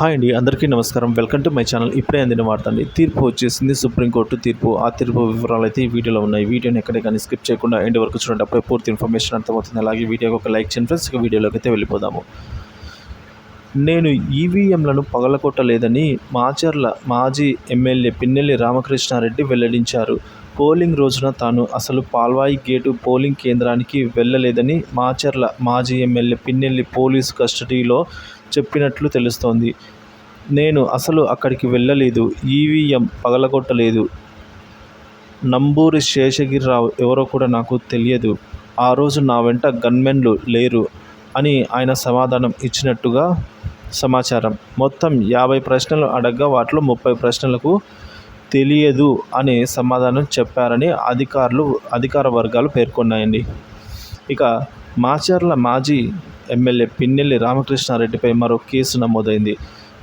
Hi అండి, అందరికీ నమస్కారం. Welcome to my channel. ఇప్పుడే అందిన వార్త అండి. తీర్పు వచ్చేసింది, సుప్రీంకోర్టు తీర్పు. ఆ తీర్పు వివరాలు అయితే ఈ వీడియోలో ఉన్నాయి. వీడియోని ఎక్కడే కానీ స్కిప్ చేయకుండా ఎండ్ వరకు చూడండి, అప్పుడే పూర్తి ఇన్ఫర్మేషన్ అర్థమవుతుంది. అలాగే వీడియోకి ఒక లైక్ చేయండి ఫ్రెండ్స్. ఇక వీడియోలోకి అయితే వెళ్ళిపోదాము. నేను ఈవీఎంలను పగలగొట్టలేదని మాచర్ల మాజీ ఎమ్మెల్యే పిన్నెల్లి రామకృష్ణారెడ్డి వెల్లడించారు. పోలింగ్ రోజున తాను అసలు పాల్వాయి గేటు పోలింగ్ కేంద్రానికి వెళ్లలేదని మాచర్ల మాజీ ఎమ్మెల్యే పిన్నెల్లి పోలీసు కస్టడీలో చెప్పినట్లు తెలుస్తోంది. నేను అసలు అక్కడికి వెళ్ళలేదు, ఈవీఎం పగలగొట్టలేదు, నంబూరి శేషగిరిరావు ఎవరో కూడా నాకు తెలియదు, ఆ రోజు నా వెంట గన్మెన్లు లేరు అని ఆయన సమాధానం ఇచ్చినట్టుగా సమాచారం. మొత్తం 50 ప్రశ్నలు అడగ్గా వాటిలో 30 ప్రశ్నలకు తెలియదు అనే సమాధానం చెప్పారని అధికార వర్గాలు పేర్కొన్నాయండి. ఇక మాచర్ల మాజీ ఎమ్మెల్యే పిన్నెల్లి రామకృష్ణారెడ్డిపై మరో కేసు నమోదైంది.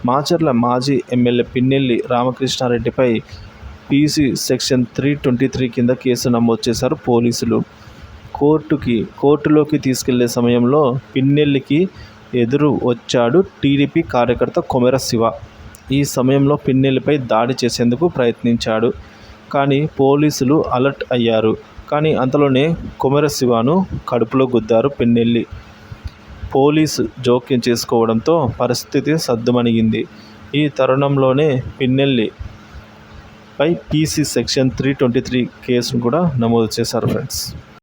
మాచర్ల మాజీ ఎమ్మెల్యే పిన్నెల్లి రామకృష్ణారెడ్డిపై పీసీ సెక్షన్ 323 కింద కేసు నమోదు చేశారు పోలీసులు. కోర్టులోకి తీసుకెళ్లే సమయంలో పిన్నెల్లికి ఎదురు వచ్చాడు టీడీపీ కార్యకర్త కొమెర శివ. ఈ సమయంలో పిన్నెల్లిపై దాడి చేసేందుకు ప్రయత్నించాడు. కానీ పోలీసులు అలర్ట్ అయ్యారు. కానీ అంతలోనే కొమెర శివను కడుపులో గుద్దారు పిన్నెల్లి. పోలీసు జోక్యం చేసుకోవడంతో పరిస్థితి సద్దుమణిగింది. ఈ తరుణంలోనే పిన్నెల్లిపై పీసీ సెక్షన్ 323 కేసును కూడా నమోదు చేశారు ఫ్రెండ్స్.